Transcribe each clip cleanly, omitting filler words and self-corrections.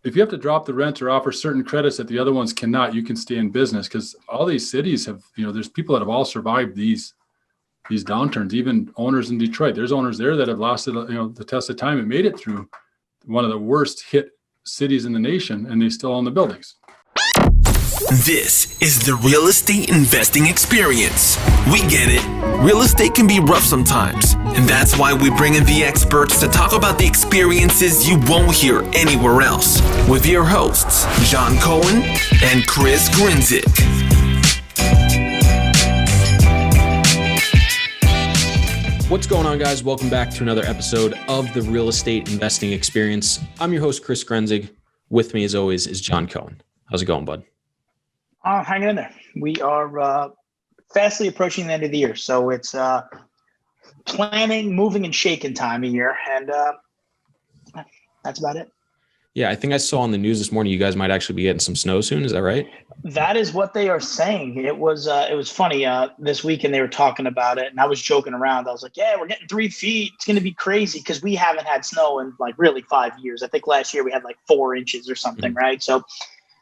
if you have to drop the rent or offer certain credits that the other ones cannot, you can stay in business, because all these cities have, there's people that have all survived these downturns, even owners in Detroit. There's owners there that have lasted, the test of time and made it through one of the worst hit cities in the nation, and they still own the buildings. This is the real estate investing experience. We get it. Real estate can be rough sometimes, and that's why we bring in the experts to talk about the experiences you won't hear anywhere else with your hosts, John Cohen and Chris Grinzik. What's going on, guys? Welcome back to another episode of the Real Estate Investing Experience. I'm your host, Chris Grinzik. With me, as always, is John Cohen. How's it going, bud? Hanging in there. We are fastly approaching the end of the year, so it's planning, moving, and shaking time of year, and that's about it. Yeah, I think I saw on the news this morning you guys might actually be getting some snow soon. Is that right? That is what they are saying. It was funny. This weekend they were talking about it, and I was joking around. I was like, "Yeah, we're getting 3 feet. It's going to be crazy," because we haven't had snow in like really 5 years. I think last year we had like 4 inches or something, right? So.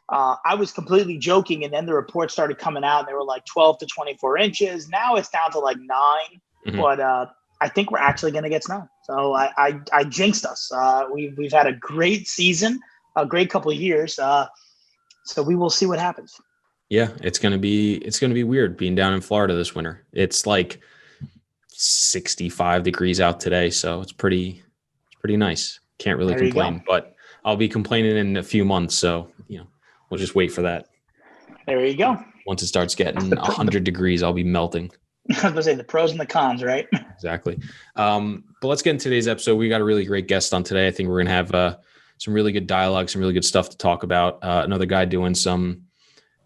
I was completely joking, and then the reports started coming out, and they were like 12 to 24 inches. Now it's down to like 9, but I think we're actually going to get snow. So I jinxed us. We've had a great season, a great couple of years. So we will see what happens. Yeah, it's going to be weird being down in Florida this winter. It's like 65 degrees out today, so it's pretty nice. Can't really complain, but I'll be complaining in a few months. So we'll just wait for that. There you go. Once it starts getting 100 degrees, I'll be melting. I was going to say the pros and the cons, right? Exactly. But let's get into today's episode. We got a really great guest on today. I think we're going to have some really good dialogue, some really good stuff to talk about. Another guy doing some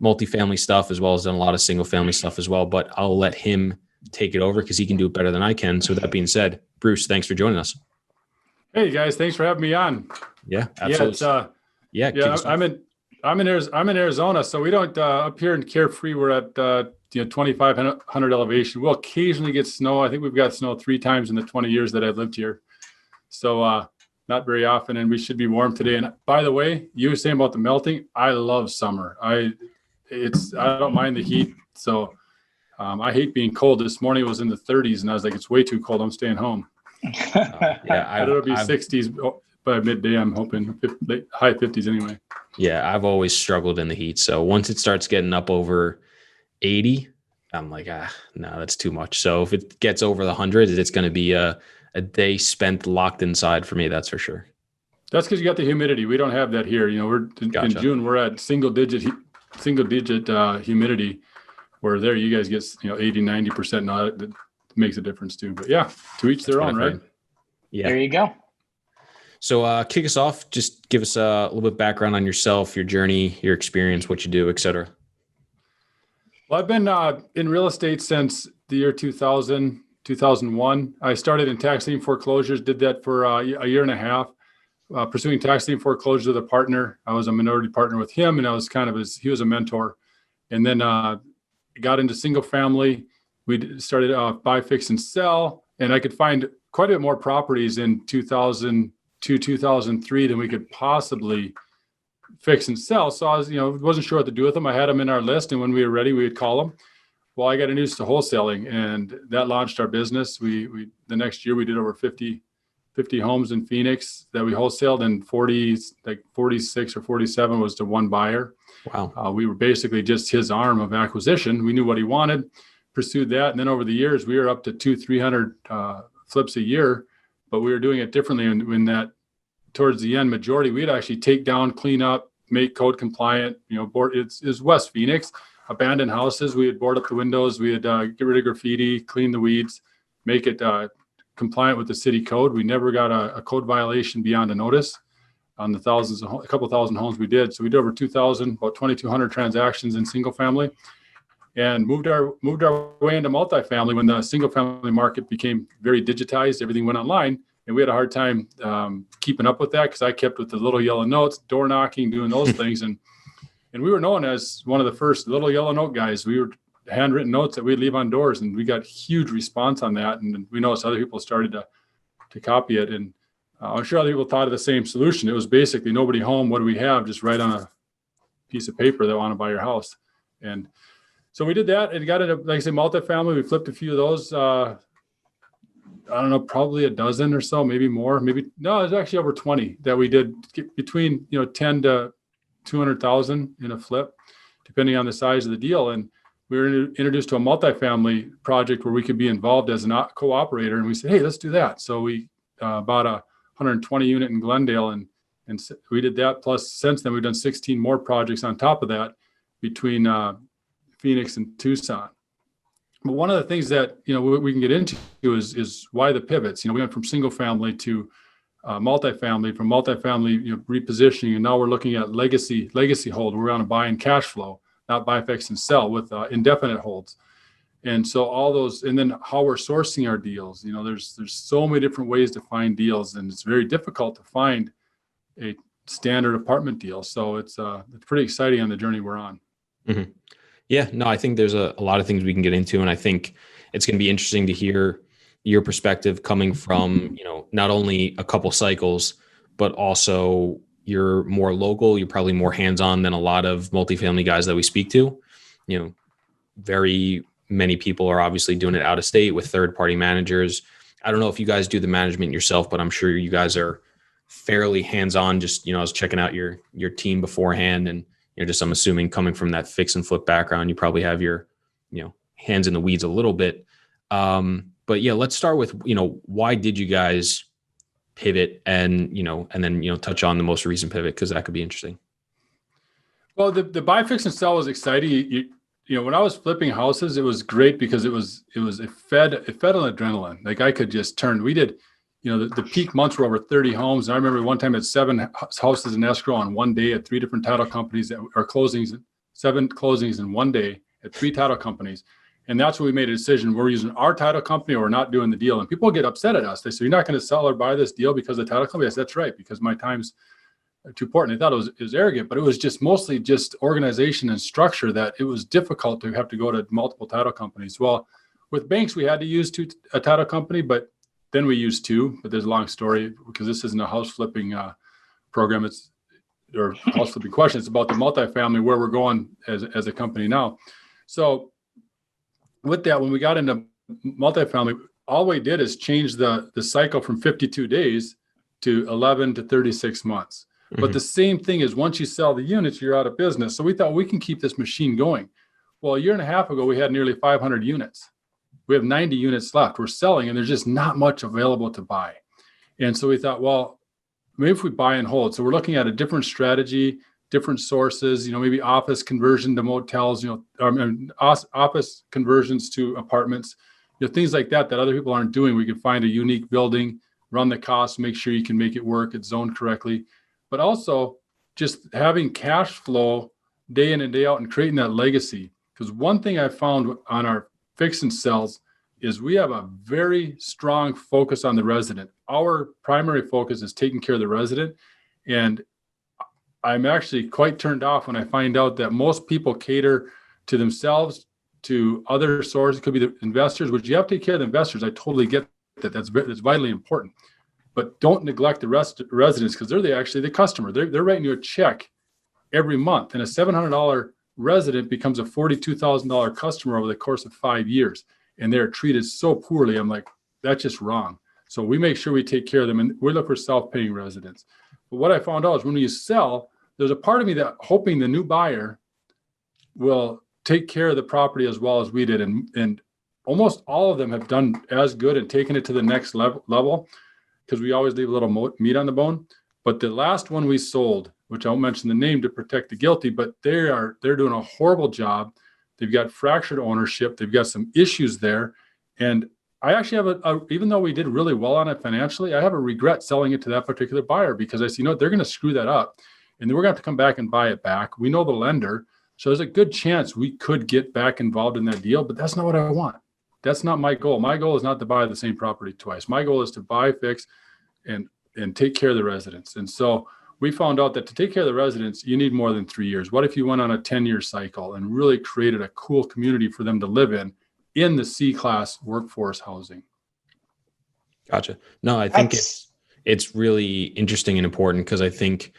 multifamily stuff, as well as done a lot of single family stuff as well. But I'll let him take it over because he can do it better than I can. So with that being said, Bruce, thanks for joining us. Hey guys, thanhanks for having me on. Yeah, absolutely. I'm in Arizona, so we don't up here in Carefree. We're at 2,500 elevation. We'll occasionally get snow. I think we've got snow 3 times in the 20 years that I've lived here, so not very often. And we should be warm today. And by the way, you were saying about the melting. I love summer. I don't mind the heat. So I hate being cold. This morning it was in the 30s, and I was like, it's way too cold. I'm staying home. It'll be 60s. By midday, I'm hoping high 50s anyway. Yeah, I've always struggled in the heat. So once it starts getting up over 80, I'm like, no, that's too much. So if it gets over the 100s, it's going to be a day spent locked inside for me. That's for sure. That's because you got the humidity. We don't have that here. We're in June. We're at single digit humidity. Where there, you guys get 80, 90%. Now that makes a difference too. But yeah, to each their own, right? Yeah. There you go. So kick us off. Just give us a little bit of background on yourself, your journey, your experience, what you do, et cetera. Well, I've been in real estate since the year 2000, 2001. I started in tax lien foreclosures, did that for a year and a half, pursuing tax lien foreclosures with a partner. I was a minority partner with him, and I was he was a mentor. And then got into single family. We started buy, fix, and sell. And I could find quite a bit more properties in 2002, 2003 than we could possibly fix and sell. So I was, wasn't sure what to do with them. I had them in our list, and when we were ready, we would call them. Well, I got introduced to wholesaling, and that launched our business. We the next year we did over 50 homes in Phoenix that we wholesaled, and 46 or 47 was to one buyer. Wow. We were basically just his arm of acquisition. We knew what he wanted, pursued that, and then over the years we were up to 200-300 flips a year. But we were doing it differently in that towards the end, majority, we'd actually take down, clean up, make code compliant, it's West Phoenix, abandoned houses. We would board up the windows. We would get rid of graffiti, clean the weeds, make it compliant with the city code. We never got a code violation beyond a notice on the a couple thousand homes we did. So we did over 2,000, about 2,200 transactions in single family. And moved our way into multifamily when the single family market became very digitized. Everything went online, and we had a hard time keeping up with that because I kept with the little yellow notes, door knocking, doing those things, and we were known as one of the first little yellow note guys. We were handwritten notes that we'd leave on doors, and we got huge response on that. And we noticed other people started to copy it, and I'm sure other people thought of the same solution. It was basically nobody home. What do we have? Just write on a piece of paper that want to buy your house. And so we did that and got into, like I say, multifamily. We flipped a few of those. I don't know, probably a dozen or so, maybe more. Maybe no, it was actually over 20 that we did between 10 to 200,000 in a flip, depending on the size of the deal. And we were introduced to a multifamily project where we could be involved as a co-operator. And we said, hey, let's do that. So we bought a 120 unit in Glendale, and we did that. Plus, since then, we've done 16 more projects on top of that between Phoenix and Tucson. But one of the things that we can get into is why the pivots. We went from single family to multifamily, from multifamily repositioning, and now we're looking at legacy hold. We're on a buy and cash flow, not buy, fix, and sell with indefinite holds. And so all those, and then how we're sourcing our deals. There's so many different ways to find deals, and it's very difficult to find a standard apartment deal. So it's pretty exciting on the journey we're on. Mm-hmm. Yeah, no, I think there's a lot of things we can get into, and I think it's going to be interesting to hear your perspective coming from, not only a couple cycles, but also you're more local, you're probably more hands-on than a lot of multifamily guys that we speak to. Very many people are obviously doing it out of state with third-party managers. I don't know if you guys do the management yourself, but I'm sure you guys are fairly hands-on. Just, I was checking out your team beforehand, and I'm assuming coming from that fix and flip background, you probably have your, hands in the weeds a little bit. But yeah, let's start with, why did you guys pivot, and then, touch on the most recent pivot, because that could be interesting. Well, the buy, fix, and sell was exciting. When I was flipping houses, it was great because it fed on adrenaline. Like I could just turn. We did, the peak months were over 30 homes. And I remember one time at 7 houses in escrow on one day at 3 different title companies that are closings, 7 closings in one day at 3 title companies. And that's when we made a decision. We're using our title company, or we're not doing the deal. And people get upset at us. They say, you're not going to sell or buy this deal because of the title company? I said, that's right, because my time's too important. They thought it was arrogant, but it was just mostly just organization and structure that it was difficult to have to go to multiple title companies. Well, with banks, we had to use a title company, but then we used 2. But there's a long story because this isn't a house flipping program. Or house flipping question. It's about the multifamily, where we're going as a company now. So with that, when we got into multifamily, all we did is change the cycle from 52 days to 11 to 36 months. Mm-hmm. But the same thing is, once you sell the units, you're out of business. So we thought we can keep this machine going. Well, a year and a half ago, we had nearly 500 units. We have 90 units left. We're selling, and there's just not much available to buy. And so we thought, well, maybe if we buy and hold. So we're looking at a different strategy, different sources, maybe office conversion to motels, office conversions to apartments, things like that other people aren't doing. We can find a unique building, run the costs, make sure you can make it work, it's zoned correctly. But also just having cash flow day in and day out and creating that legacy. Because one thing I found on our fix and sells is we have a very strong focus on the resident. Our primary focus is taking care of the resident. And I'm actually quite turned off when I find out that most people cater to themselves, to other sources. It could be the investors, which you have to take care of the investors. I totally get that. That's vitally important. But don't neglect the residents, because they're actually the customer. They're writing you a check every month. And a $700 resident becomes a $42,000 customer over the course of 5 years. And they're treated so poorly. I'm like, that's just wrong. So we make sure we take care of them, and we look for self-paying residents. But what I found out is when you sell, there's a part of me that hoping the new buyer will take care of the property as well as we did. And almost all of them have done as good and taken it to the next level, because we always leave a little meat on the bone. But the last one we sold, which I won't mention the name to protect the guilty, but they're doing a horrible job. They've got fractured ownership. They've got some issues there. And I actually have even though we did really well on it financially, I have a regret selling it to that particular buyer, because I see, they're going to screw that up. And then we're going to have to come back and buy it back. We know the lender. So there's a good chance we could get back involved in that deal, but that's not what I want. That's not my goal. My goal is not to buy the same property twice. My goal is to buy, fix, and take care of the residents. And so we found out that to take care of the residents, you need more than 3 years. What if you went on a 10-year cycle and really created a cool community for them to live in the C-class workforce housing? Gotcha. No, I think it's it's really interesting and important because I think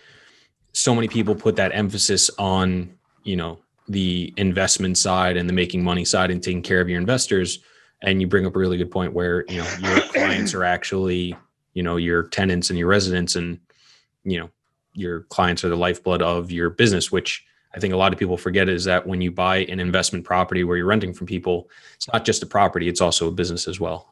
so many people put that emphasis on, the investment side and the making money side and taking care of your investors. And you bring up a really good point where, your clients are actually, your tenants and your residents, and, your clients are the lifeblood of your business, which I think a lot of people forget is that when you buy an investment property where you're renting from people, it's not just a property, it's also a business as well.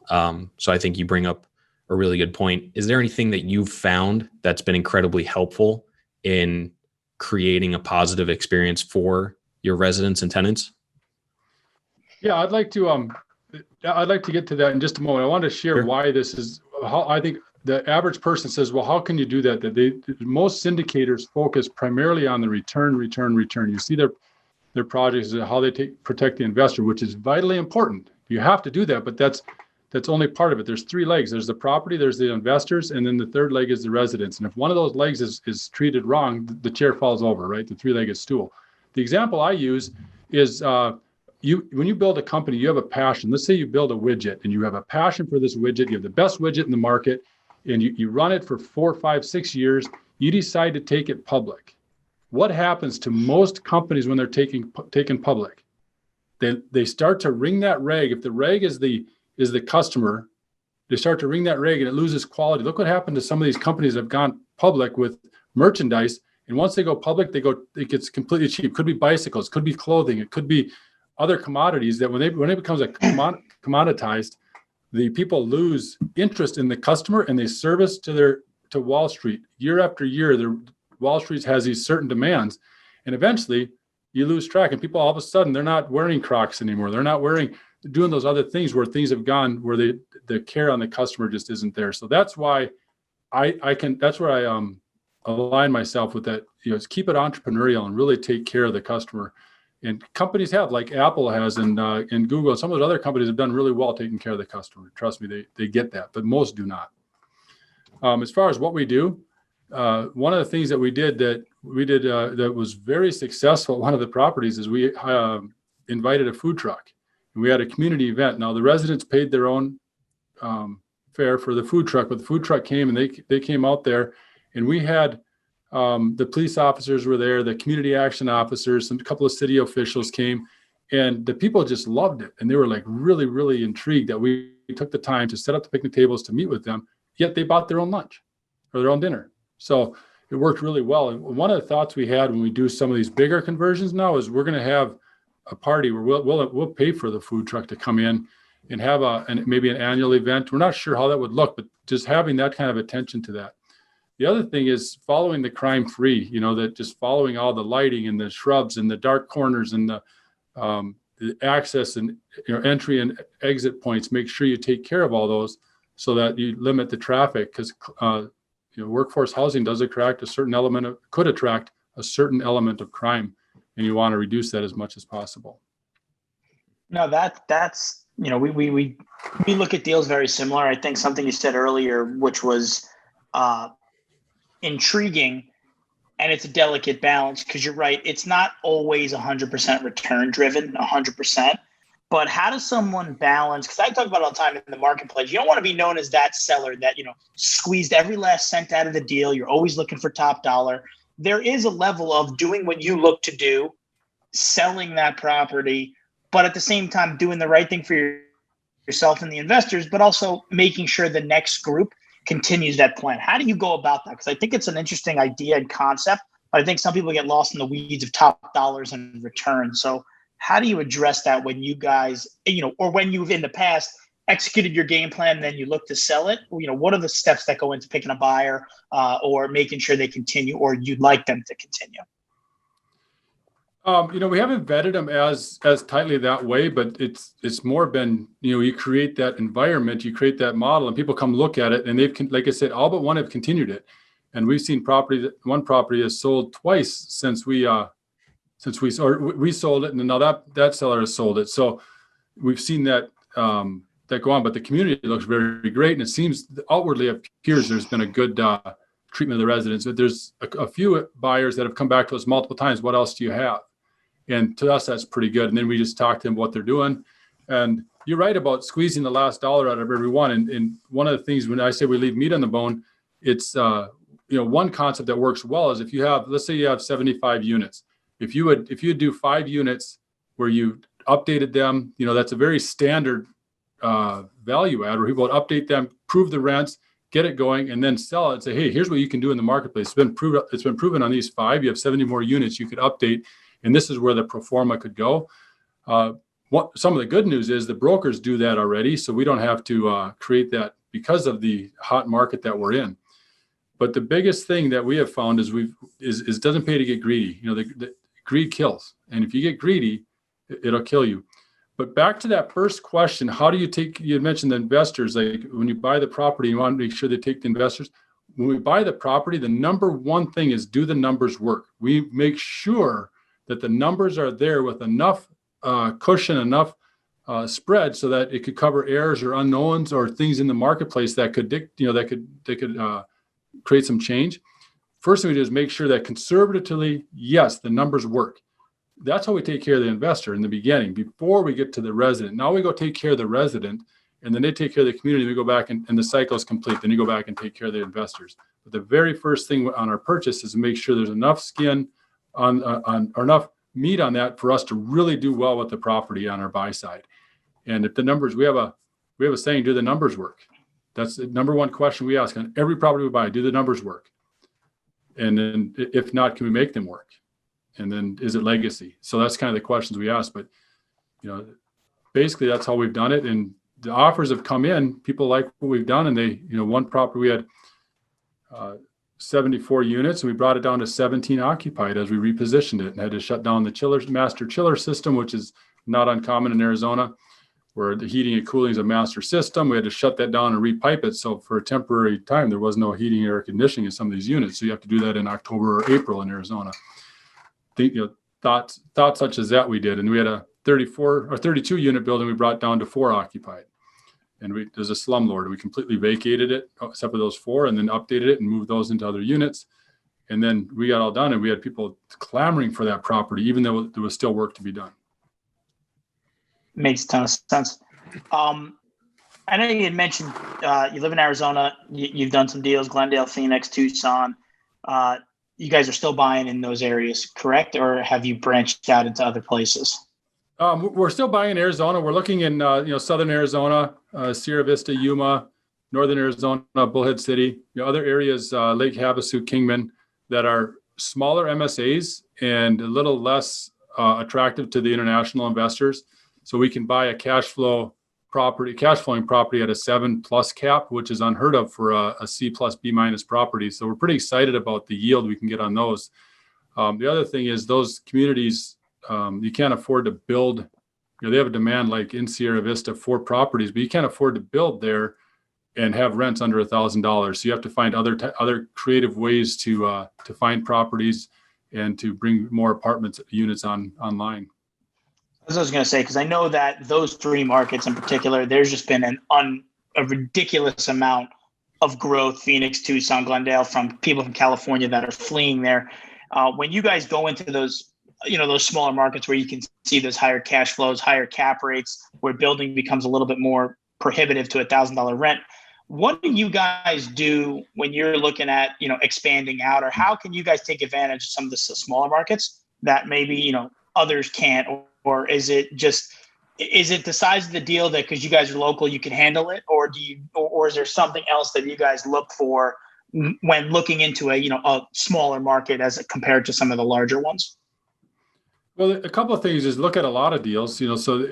So I think you bring up a really good point. Is there anything that you've found that's been incredibly helpful in creating a positive experience for your residents and tenants? Yeah, I'd like to get to that in just a moment. I want to share why this is, how I think the average person says, well, how can you do that? Most syndicators focus primarily on the return. You see their projects, how they protect the investor, which is vitally important. You have to do that, but that's only part of it. There's three legs. There's the property, there's the investors, and then the third leg is the residents. And if one of those legs is treated wrong, the chair falls over, right? The three-legged stool. The example I use is when you build a company, you have a passion. Let's say you build a widget and you have a passion for this widget. You have the best widget in the market and you run it for 4, 5, 6 years. You decide to take it public. What happens to most companies when they're taken public? They start to wring that rag. If the rag is the customer, they start to wring that rag and it loses quality. Look what happened to some of these companies that have gone public with merchandise. And once they go public, it gets completely cheap. Could be bicycles, could be clothing, it could be other commodities that when it becomes a commoditized, the people lose interest in the customer and they service to Wall Street year after year. Wall Street has these certain demands, and eventually you lose track. And people all of a sudden they're not wearing Crocs anymore. They're not doing those other things where things have gone where the care on the customer just isn't there. So that's why that's where I align myself with that. Is keep it entrepreneurial and really take care of the customer. And companies have, like Apple has, and Google, and some of those other companies have done really well taking care of the customer. Trust me, they get that, but most do not. As far as what we do, one of the things that we did that was very successful at one of the properties is we invited a food truck, and we had a community event. Now the residents paid their own fare for the food truck, but the food truck came and they came out there, and we had the police officers were there, the community action officers, a couple of city officials came, and the people just loved it. And they were like really, really intrigued that we took the time to set up the picnic tables to meet with them, yet they bought their own lunch or their own dinner. So it worked really well. And one of the thoughts we had when we do some of these bigger conversions now is we're going to have a party where we'll pay for the food truck to come in and have maybe an annual event. We're not sure how that would look, but just having that kind of attention to that. The other thing is following the crime free, that just following all the lighting and the shrubs and the dark corners and the access and entry and exit points. Make sure you take care of all those so that you limit the traffic, because workforce housing could attract a certain element of crime, and you want to reduce that as much as possible. No, that's we look at deals very similar. I think something you said earlier, which was intriguing, and it's a delicate balance, because you're right, it's not always 100% return driven 100%, but how does someone balance, because I talk about it all the time in the marketplace, you don't want to be known as that seller that squeezed every last cent out of the deal. You're always looking for top dollar. There is a level of doing what you look to do, selling that property, but at the same time doing the right thing for yourself and the investors, but also making sure the next group continues that plan. How do you go about that? Because I think it's an interesting idea and concept, but I think some people get lost in the weeds of top dollars and return. So how do you address that when you guys, or when you've in the past executed your game plan, and then you look to sell it? What are the steps that go into picking a buyer or making sure they continue, or you'd like them to continue? We haven't vetted them as tightly that way, but it's more been, you create that environment, you create that model, and people come look at it, and they've, like I said, all but one have continued it. And we've seen one property has sold twice since we sold it, and now that seller has sold it. So we've seen that go on, but the community looks very great, and it seems outwardly appears there's been a good treatment of the residents. But there's a few buyers that have come back to us multiple times. What else do you have? And to us, that's pretty good. And then we just talk to them what they're doing. And you're right about squeezing the last dollar out of everyone. And one of the things when I say we leave meat on the bone, it's, one concept that works well is if you have, let's say you have 75 units. If you would do 5 units where you updated them, that's a very standard value add where people would update them, prove the rents, get it going, and then sell it and say, hey, here's what you can do in the marketplace. It's been proven on these 5. You have 70 more units you could update, and this is where the pro forma could go. Some of the good news is the brokers do that already, so we don't have to create that because of the hot market that we're in. But the biggest thing that we have found is it doesn't pay to get greedy. The greed kills, and if you get greedy, it'll kill you. But back to that first question, how do you mentioned the investors, like when you buy the property, you want to make sure they take the investors. When we buy the property, the number one thing is, do the numbers work? We make sure that the numbers are there with enough cushion, enough spread so that it could cover errors or unknowns or things in the marketplace that could create some change. First thing we do is make sure that conservatively, yes, the numbers work. That's how we take care of the investor in the beginning before we get to the resident. Now we go take care of the resident, and then they take care of the community. We go back and the cycle is complete. Then you go back and take care of the investors. But the very first thing on our purchase is to make sure there's enough skin on or enough meat on that for us to really do well with the property on our buy side. And if the numbers, we have a saying, do the numbers work? That's the number one question we ask on every property we buy. Do the numbers work? And then if not, can we make them work? And then is it legacy? So that's kind of the questions we ask. But, basically that's how we've done it. And the offers have come in. People like what we've done. And they, one property we had 74 units, and we brought it down to 17 occupied as we repositioned it and had to shut down the master chiller system, which is not uncommon in Arizona, where the heating and cooling is a master system. We had to shut that down and repipe it. So for a temporary time, there was no heating or air conditioning in some of these units. So you have to do that in October or April in Arizona. Thoughts such as that we did. And we had a 34 or 32 unit building we brought down to 4 occupied. And there's a slumlord. We completely vacated it, except for those 4, and then updated it and moved those into other units. And then we got all done, and we had people clamoring for that property, even though there was still work to be done. Makes a ton of sense. I know you had mentioned you live in Arizona. You've done some deals, Glendale, Phoenix, Tucson. You guys are still buying in those areas, correct? Or have you branched out into other places? We're still buying in Arizona. We're looking in southern Arizona, Sierra Vista, Yuma, northern Arizona, Bullhead City, other areas, Lake Havasu, Kingman, that are smaller MSAs and a little less attractive to the international investors. So we can buy a cash flowing property at a 7+ cap, which is unheard of for a C+ B- property. So we're pretty excited about the yield we can get on those. The other thing is those communities, you can't afford to build. They have a demand like in Sierra Vista for properties, but you can't afford to build there and have rents under $1,000. So you have to find other creative ways to find properties and to bring more apartments units online. As I was going to say, because I know that those 3 markets in particular, there's just been a ridiculous amount of growth, Phoenix, Tucson, Glendale, from people from California that are fleeing there. When you guys go into those, those smaller markets where you can see those higher cash flows, higher cap rates, where building becomes a little bit more prohibitive to $1,000 rent, what do you guys do when you're looking at, expanding out, or how can you guys take advantage of some of the smaller markets that maybe, others can't? Or is it the size of the deal that because you guys are local, you can handle it? Or or is there something else that you guys look for when looking into a smaller market as compared to some of the larger ones? Well, a couple of things is look at a lot of deals, so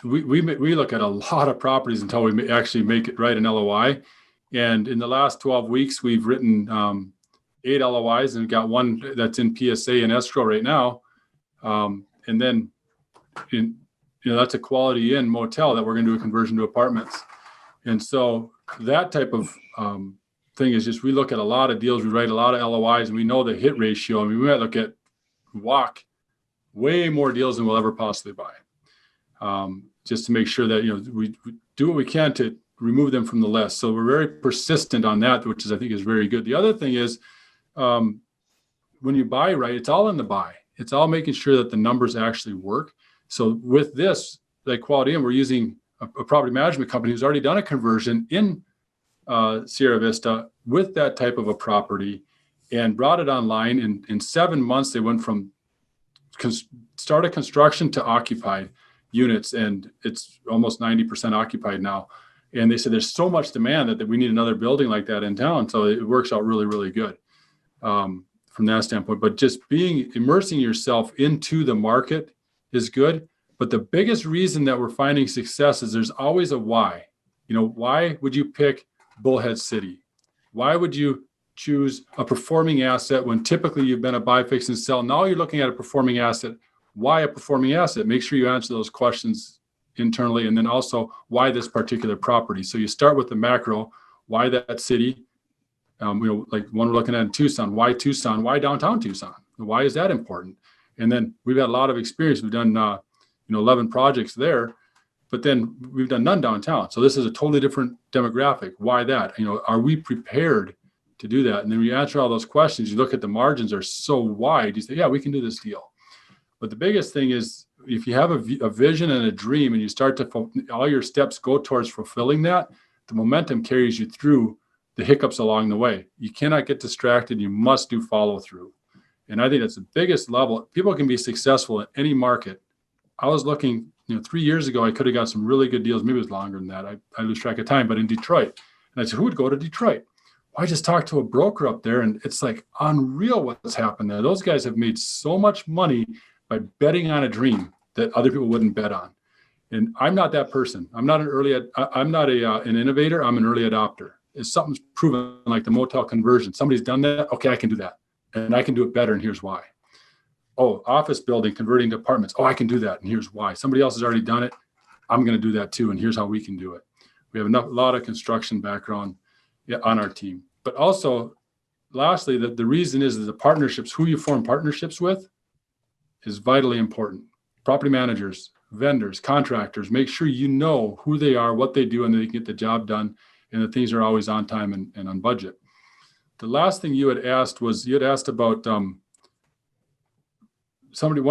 we look at a lot of properties until we actually make it right in LOI. And in the last 12 weeks, we've written 8 LOIs and got 1 that's in PSA and escrow right now. And then, that's a Quality Inn motel that we're going to do a conversion to apartments. And so that type of thing is just, we look at a lot of deals, we write a lot of LOIs, and we know the hit ratio. I mean, we might look at way more deals than we'll ever possibly buy, just to make sure that, we do what we can to remove them from the list. So we're very persistent on that, which I think is very good. The other thing is, when you buy right, it's all in the buy. It's all making sure that the numbers actually work. So with this, like Quality Inn, we're using a property management company who's already done a conversion in Sierra Vista with that type of a property and brought it online. In 7 months, they went from start of construction to occupied units, and it's almost 90% occupied now. And they said there's so much demand that we need another building like that in town. So it works out really, really good from that standpoint. But just immersing yourself into the market is good. But the biggest reason that we're finding success is there's always a why. Why would you pick Bullhead City? Why would you choose a performing asset when typically you've been a buy, fix, and sell? Now you're looking at a performing asset. Why a performing asset? Make sure you answer those questions internally, and then also why this particular property. So you start with the macro, why that city, like one we're looking at in Tucson, why Tucson, why downtown Tucson? Why is that important? And then we've had a lot of experience. We've done 11 projects there, but then we've done none downtown. So this is a totally different demographic. Why that? Are we prepared to do that? And then we answer all those questions. You look at the margins are so wide. You say, yeah, we can do this deal. But the biggest thing is if you have a vision and a dream and you start to, all your steps go towards fulfilling that, the momentum carries you through the hiccups along the way. You cannot get distracted. You must do follow through. And I think that's the biggest level. People can be successful in any market. I was looking, 3 years ago, I could have got some really good deals. Maybe it was longer than that. I lose track of time, but in Detroit. And I said, who would go to Detroit? Well, I just talked to a broker up there, and it's like unreal what's happened there. Those guys have made so much money by betting on a dream that other people wouldn't bet on. And I'm not that person. I'm not an innovator. I'm an early adopter. If something's proven, like the motel conversion, somebody's done that. Okay, I can do that. And I can do it better. And here's why. Oh, office building, converting to apartments. Oh, I can do that. And here's why. Somebody else has already done it. I'm going to do that too. And here's how we can do it. We have a lot of construction background on our team. But also, lastly, the reason is the partnerships, who you form partnerships with is vitally important. Property managers, vendors, contractors, make sure you know who they are, what they do, and they can get the job done, and that things are always on time and on budget. The last thing you had asked about one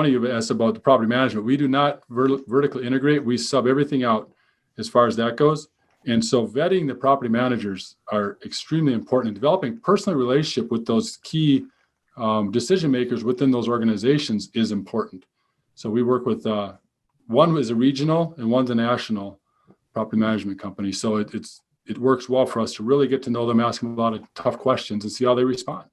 of you asked about the property management. We do not vertically integrate. We sub everything out as far as that goes. And so vetting the property managers are extremely important, and developing personal relationship with those key decision makers within those organizations is important. So we work with one is a regional and one's a national property management company. So it works well for us to really get to know them, ask them a lot of tough questions, and see how they respond.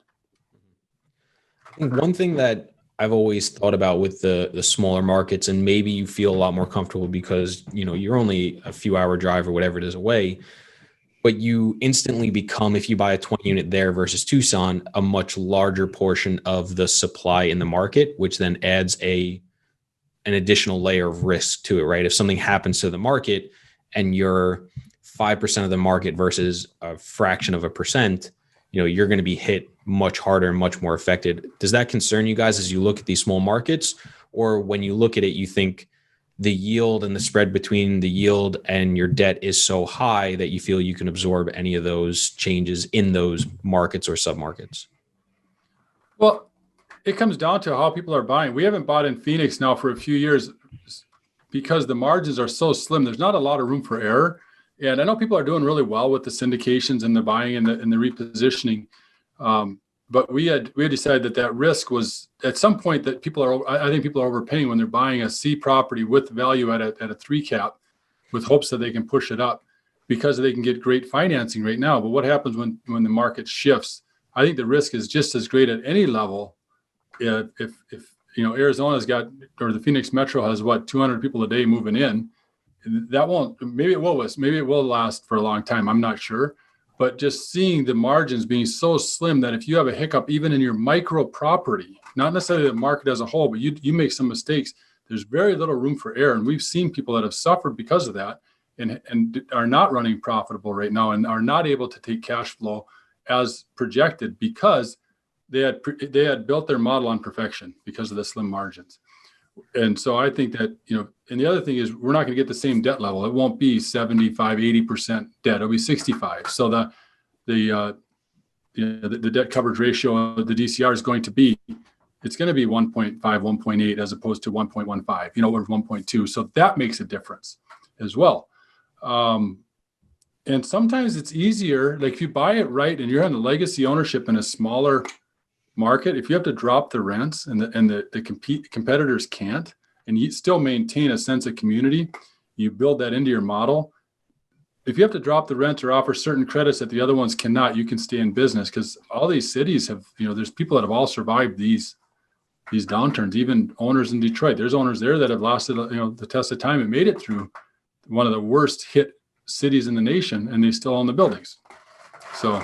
I think one thing that I've always thought about with the smaller markets, and maybe you feel a lot more comfortable because you're only a few hour drive or whatever it is away, but you instantly become, if you buy a 20 unit there versus Tucson, a much larger portion of the supply in the market, which then adds an additional layer of risk to it, right? If something happens to the market and you're 5% of the market versus a fraction of a percent, you're going to be hit much harder and much more affected. Does that concern you guys as you look at these small markets? Or when you look at it, you think the yield and the spread between the yield and your debt is so high that you feel you can absorb any of those changes in those markets or submarkets? Well, it comes down to how people are buying. We haven't bought in Phoenix now for a few years because the margins are so slim. There's not a lot of room for error. And I know people are doing really well with the syndications and the buying and the repositioning. But we had decided that risk was at some point that I think people are overpaying when they're buying a C property with value at a 3 cap with hopes that they can push it up because they can get great financing right now. But what happens when the market shifts? I think the risk is just as great at any level. If Arizona's got, or the Phoenix Metro has 200 people a day moving in, that won't, maybe it will last for a long time. I'm not sure. But just seeing the margins being so slim that if you have a hiccup, even in your micro property, not necessarily the market as a whole, but you make some mistakes, there's very little room for error. And we've seen people that have suffered because of that and are not running profitable right now and are not able to take cash flow as projected because they had built their model on perfection because of the slim margins. And so I think that, and the other thing is we're not going to get the same debt level. It won't be 75, 80% debt. It'll be 65. So the debt coverage ratio of the DCR is going to be, it's going to be 1.5, 1.8 as opposed to 1.15, or 1.2. So that makes a difference as well. And sometimes it's easier, like if you buy it right and you're on the legacy ownership in a smaller market, if you have to drop the rents and the competitors can't, and you still maintain a sense of community, you build that into your model. If you have to drop the rent or offer certain credits that the other ones cannot, you can stay in business, because all these cities have, there's people that have all survived these downturns, even owners in Detroit. There's owners there that have lasted, the test of time and made it through one of the worst hit cities in the nation, and they still own the buildings. So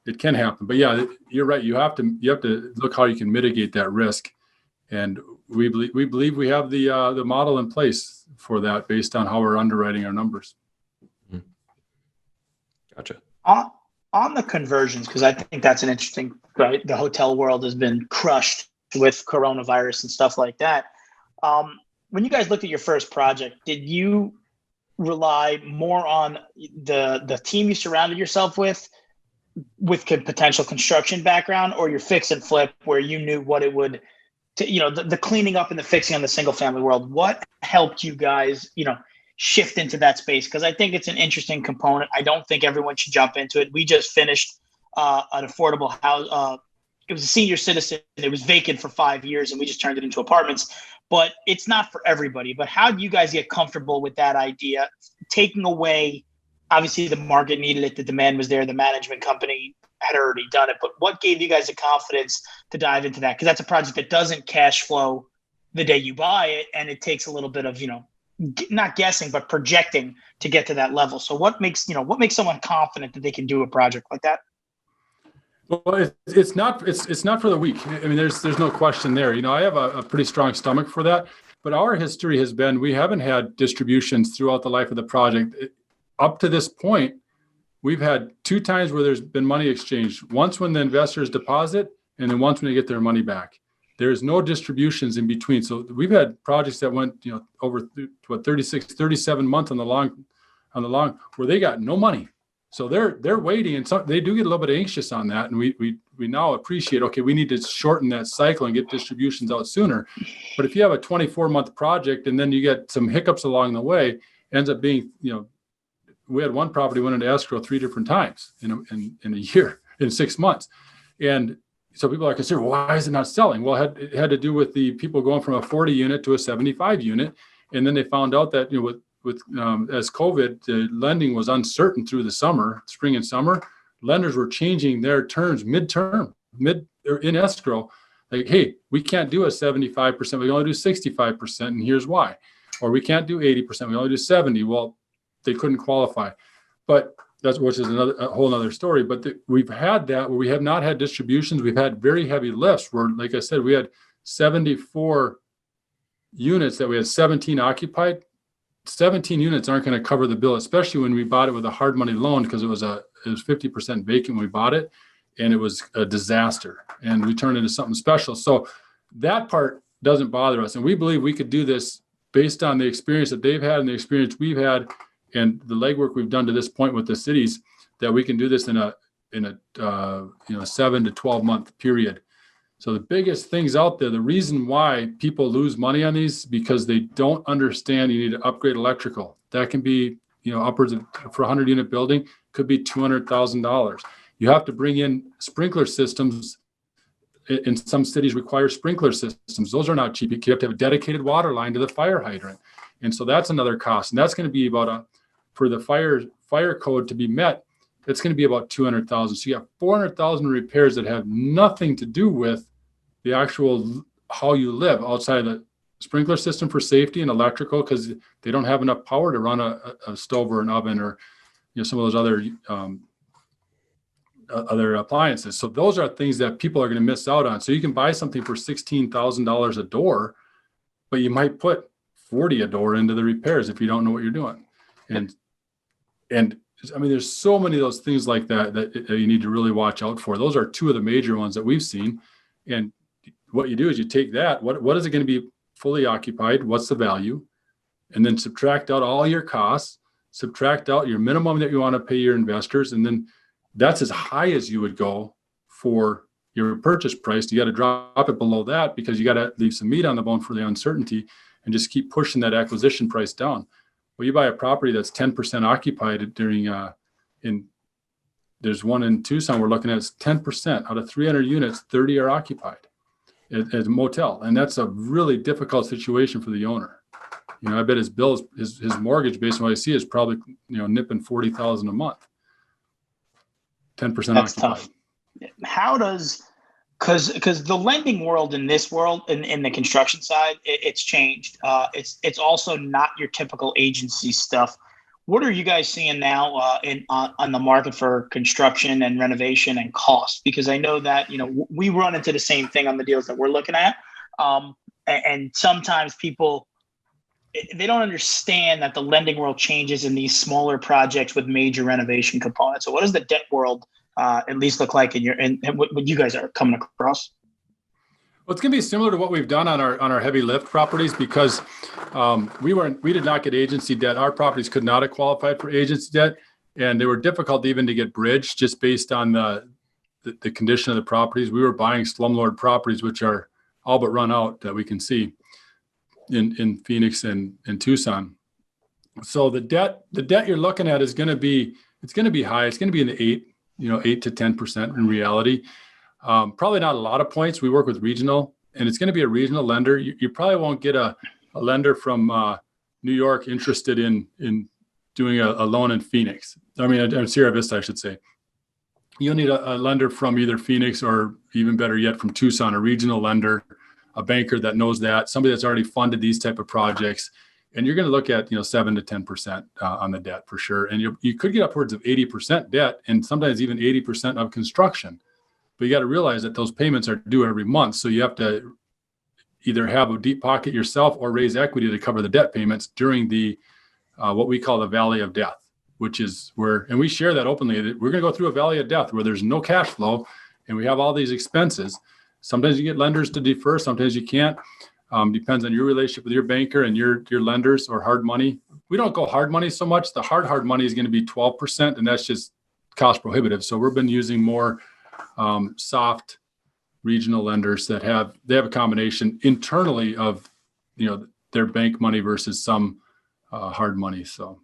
it can happen. But yeah, you're right. You have to look how you can mitigate that risk. And we believe we have the model in place for that based on how we're underwriting our numbers. Gotcha. On the conversions, because I think that's an interesting, right? The hotel world has been crushed with coronavirus and stuff like that. When you guys looked at your first project, did you rely more on the team you surrounded yourself with potential construction background, or your fix and flip where you knew what it would, the cleaning up and the fixing on the single family world? What helped you guys, shift into that space? Because I think it's an interesting component. I don't think everyone should jump into it. We just finished an affordable house. It was a senior citizen. It was vacant for 5 years, and we just turned it into apartments. But it's not for everybody. But how do you guys get comfortable with that idea? Taking away, obviously the market needed it, the demand was there, the management company had already done it. But what gave you guys the confidence to dive into that? Because that's a project that doesn't cash flow the day you buy it, and it takes a little bit of, not guessing, but projecting to get to that level. So what makes someone confident that they can do a project like that? Well, it's not for the weak. I mean, there's no question there. I have a pretty strong stomach for that, but our history has been, we haven't had distributions throughout the life of the project. Up to this point, we've had 2 times where there's been money exchanged. Once when the investors deposit, and then once when they get their money back. There's no distributions in between. So we've had projects that went, over 36, 37 months on the long, where they got no money. So they're waiting, and they do get a little bit anxious on that. And we now appreciate, okay, we need to shorten that cycle and get distributions out sooner. But if you have a 24-month project and then you get some hiccups along the way, ends up being, we had one property went into escrow 3 different times in a year, in 6 months. And so people are concerned, well, why is it not selling? Well, it had to do with the people going from a 40 unit to a 75 unit. And then they found out that, as COVID, the lending was uncertain through the spring and summer. Lenders were changing their terms in escrow. Like, hey, we can't do a 75%. We can only do 65%. And here's why. Or we can't do 80%. We only do 70. Well, they couldn't qualify. But which is a whole nother story. But we've had that where we have not had distributions. We've had very heavy lifts where, like I said, we had 74 units that we had 17 occupied. 17 units aren't going to cover the bill, especially when we bought it with a hard money loan, because it was 50% vacant when we bought it, and it was a disaster. And we turned it into something special. So that part doesn't bother us. And we believe we could do this based on the experience that they've had and the experience we've had, and the legwork we've done to this point with the cities, that we can do this in a 7 to 12 month period. So the biggest things out there, the reason why people lose money on these, because they don't understand you need to upgrade electrical. That can be, upwards of, for a 100 unit building, could be $200,000. You have to bring in sprinkler systems. In some cities require sprinkler systems. Those are not cheap. You have to have a dedicated water line to the fire hydrant. And so that's another cost. And that's going to be about for the fire code to be met, it's going to be about $200,000. So you have $400,000 repairs that have nothing to do with the actual how you live outside of the sprinkler system for safety and electrical, because they don't have enough power to run a stove or an oven or some of those other appliances. So those are things that people are going to miss out on. So you can buy something for $16,000 a door, but you might put $40 a door into the repairs if you don't know what you're doing. And I mean, there's so many of those things like that you need to really watch out for. Those are 2 of the major ones that we've seen. And what you do is you take that, what is it going to be fully occupied? What's the value? And then subtract out all your costs, subtract out your minimum that you want to pay your investors. And then that's as high as you would go for your purchase price. You got to drop it below that, because you got to leave some meat on the bone for the uncertainty, and just keep pushing that acquisition price down. Well, you buy a property that's 10% occupied during, there's one in Tucson we're looking at, it's 10% out of 300 units, 30 are occupied at a motel. And that's a really difficult situation for the owner. I bet his bills, his mortgage, based on what I see, is probably, nipping $40,000 a month. 10% That's occupied. tough. How does, because the lending world in this world, in the construction side, it's changed. It's also not your typical agency stuff. What are you guys seeing now on the market for construction and renovation and cost? Because I know that, we run into the same thing on the deals that we're looking at. And sometimes people, they don't understand that the lending world changes in these smaller projects with major renovation components. So what does the debt world at least look like in what you guys are coming across? Well, it's going to be similar to what we've done on our heavy lift properties, because we did not get agency debt. Our properties could not have qualified for agency debt, and they were difficult even to get bridged just based on the condition of the properties. We were buying slumlord properties, which are all but run out, that we can see in Phoenix and Tucson. So the debt you're looking at is going to be high. It's going to be in the 8 to 10% in reality. Probably not a lot of points. We work with regional, and it's going to be a regional lender. You probably won't get a lender from New York interested in doing a loan in Phoenix. Sierra Vista, I should say. You'll need a lender from either Phoenix or, even better yet, from Tucson, a regional lender, a banker that knows that, somebody that's already funded these type of projects. And you're going to look at 7 to 10% on the debt for sure. And you could get upwards of 80% debt, and sometimes even 80% of construction. But you got to realize that those payments are due every month. So you have to either have a deep pocket yourself or raise equity to cover the debt payments during the what we call the valley of death, which is where, and we share that openly, that we're going to go through a valley of death where there's no cash flow and we have all these expenses. Sometimes you get lenders to defer, sometimes you can't. Depends on your relationship with your banker and your lenders, or hard money. We don't go hard money so much. The hard money is going to be 12%, and that's just cost prohibitive. So we've been using more soft regional lenders that have a combination internally of their bank money versus some hard money. So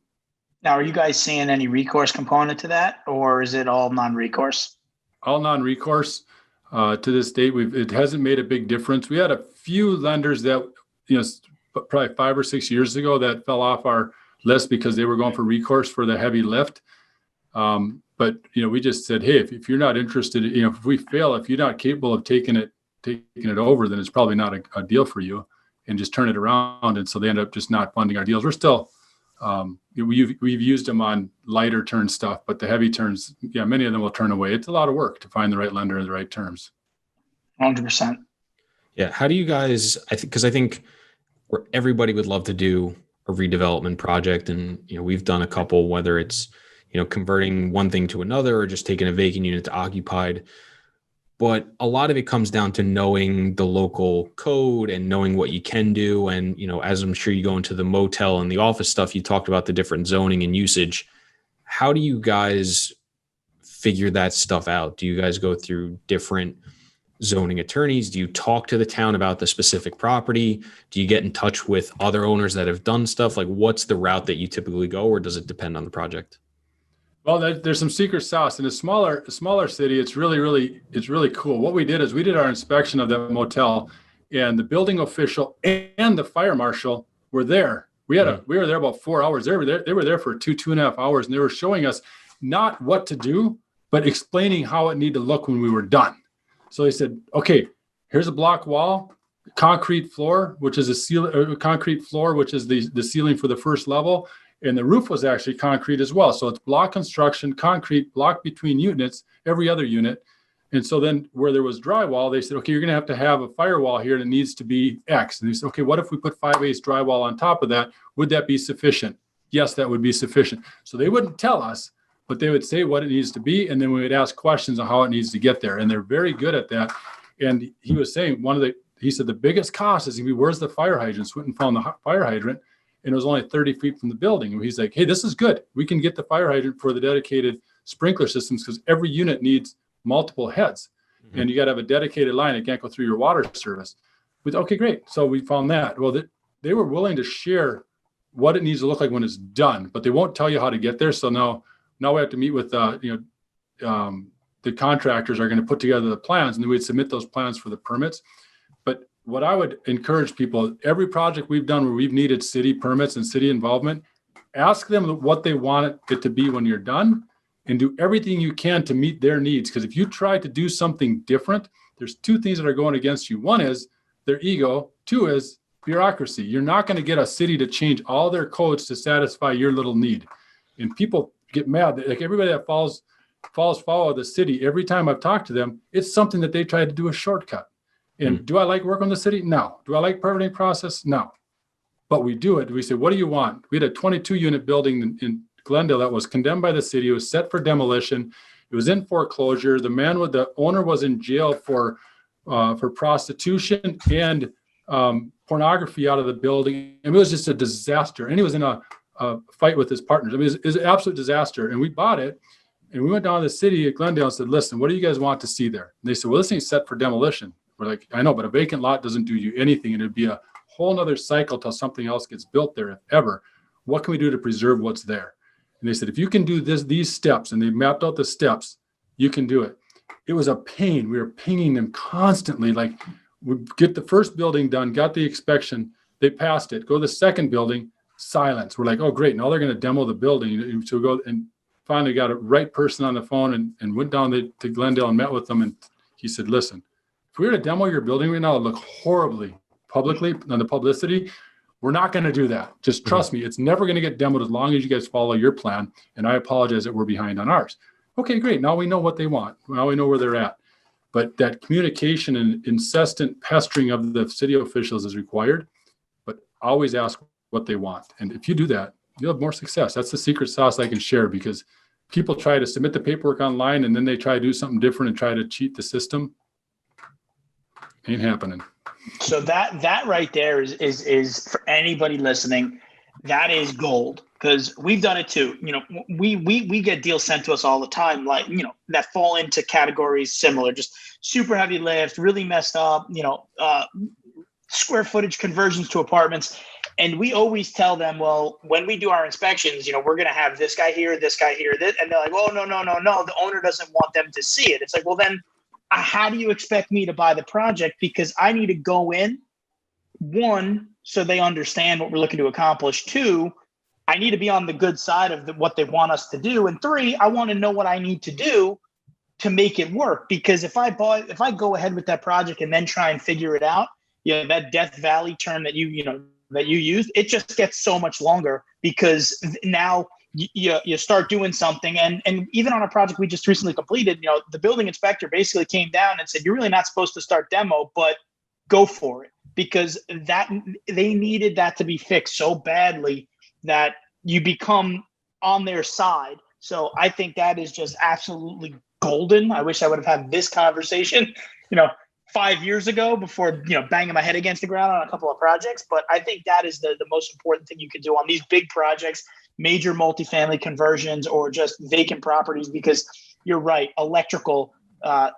now, are you guys seeing any recourse component to that, or is it all non-recourse? All non-recourse. To this date, it hasn't made a big difference. We had a few lenders that probably 5 or 6 years ago that fell off our list because they were going for recourse for the heavy lift. But we just said, hey, if you're not interested, if we fail, if you're not capable of taking it over, then it's probably not a deal for you, and just turn it around. And so they end up just not funding our deals. We're still, we've used them on lighter turn stuff, but the heavy turns, many of them will turn away. It's a lot of work to find the right lender and the right terms. 100%. Yeah. How do you guys, because I think everybody would love to do a redevelopment project, and, we've done a couple, whether it's, converting one thing to another or just taking a vacant unit to occupied. But a lot of it comes down to knowing the local code and knowing what you can do. And, as I'm sure you go into the motel and the office stuff, you talked about the different zoning and usage. How do you guys figure that stuff out? Do you guys go through different zoning attorneys? Do you talk to the town about the specific property? Do you get in touch with other owners that have done stuff? Like, what's the route that you typically go, or does it depend on the project? Well, there's some secret sauce. In a smaller city, it's really cool. What we did is we did our inspection of the motel, and the building official and the fire marshal were there. We were there about 4 hours. They were there for 2.5 hours, and they were showing us not what to do, but explaining how it needed to look when we were done. So they said, okay, here's a block wall, concrete floor, which is concrete floor, which is the ceiling for the first level. And the roof was actually concrete as well. So it's block construction, concrete, block between units, every other unit. And so then where there was drywall, they said, okay, you're going to have a firewall here, and it needs to be X. And they said, okay, what if we put 5/8 drywall on top of that? Would that be sufficient? Yes, that would be sufficient. So they wouldn't tell us, but they would say what it needs to be. And then we would ask questions on how it needs to get there. And they're very good at that. And he was saying he said the biggest cost is, where's the fire hydrant? So we went and found the fire hydrant, and it was only 30 feet from the building. And he's like, hey, this is good. We can get the fire hydrant for the dedicated sprinkler systems, because every unit needs multiple heads. Mm-hmm. And you got to have a dedicated line. It can't go through your water service. Okay, great. So we found that. Well, they were willing to share what it needs to look like when it's done, but they won't tell you how to get there. So now we have to meet with, the contractors are going to put together the plans, and then we'd submit those plans for the permits. But what I would encourage people, every project we've done where we've needed city permits and city involvement, ask them what they want it to be when you're done, and do everything you can to meet their needs. Because if you try to do something different, there's two things that are going against you. One is their ego. Two is bureaucracy. You're not going to get a city to change all their codes to satisfy your little need. And people get mad. Like everybody that falls foul of the city, every time I've talked to them, it's something that they try to do a shortcut. And do I like working with the city? No. Do I like permitting process? No. But we do it. We say, what do you want? We had a 22 unit building in Glendale that was condemned by the city. It was set for demolition. It was in foreclosure. The owner was in jail for prostitution and pornography out of the building. And it was just a disaster. And he was in a fight with his partners. I mean, it was an absolute disaster. And we bought it. And we went down to the city at Glendale and said, listen, what do you guys want to see there? And they said, well, this thing's set for demolition. We're like, I know, but a vacant lot doesn't do you anything. And it'd be a whole nother cycle till something else gets built there, if ever. What can we do to preserve what's there? And they said, if you can do these steps, and they mapped out the steps, you can do it. It was a pain. We were pinging them constantly. Like, we get the first building done, got the inspection, they passed it. Go to the second building, silence. We're like, oh, great. Now they're going to demo the building. So we go and finally got a right person on the phone and went down to Glendale and met with them. And he said, listen, if we were to demo your building right now, it'd look horribly publicly on the publicity. We're not going to do that. Just trust me. It's never going to get demoed as long as you guys follow your plan. And I apologize that we're behind on ours. Okay, great. Now we know what they want. Now we know where they're at. But that communication and incessant pestering of the city officials is required. But always ask what they want. And if you do that, you'll have more success. That's the secret sauce I can share, because people try to submit the paperwork online and then they try to do something different and try to cheat the system. Ain't happening. So that right there is for anybody listening, that is gold, because we've done it too. You know, we get deals sent to us all the time, like, you know, that fall into categories similar, just super heavy lift, really messed up, you know, square footage conversions to apartments. And we always tell them, well, when we do our inspections, you know, we're going to have this guy here, this. And they're like, oh, no. The owner doesn't want them to see it. It's like, well, then how do you expect me to buy the project? Because I need to go in, one, so they understand what we're looking to accomplish. Two, I need to be on the good side of what they want us to do. And three, I want to know what I need to do to make it work. Because if I go ahead with that project and then try and figure it out, you know, that Death Valley term that you use, it just gets so much longer, because now you start doing something. And even on a project we just recently completed, you know, the building inspector basically came down and said, you're really not supposed to start demo, but go for it, because that they needed that to be fixed so badly that you become on their side. So I think that is just absolutely golden. I wish I would have had this conversation, you know, 5 years ago before, you know, banging my head against the ground on a couple of projects. But I think that is the most important thing you can do on these big projects, major multifamily conversions, or just vacant properties, because you're right. Electrical,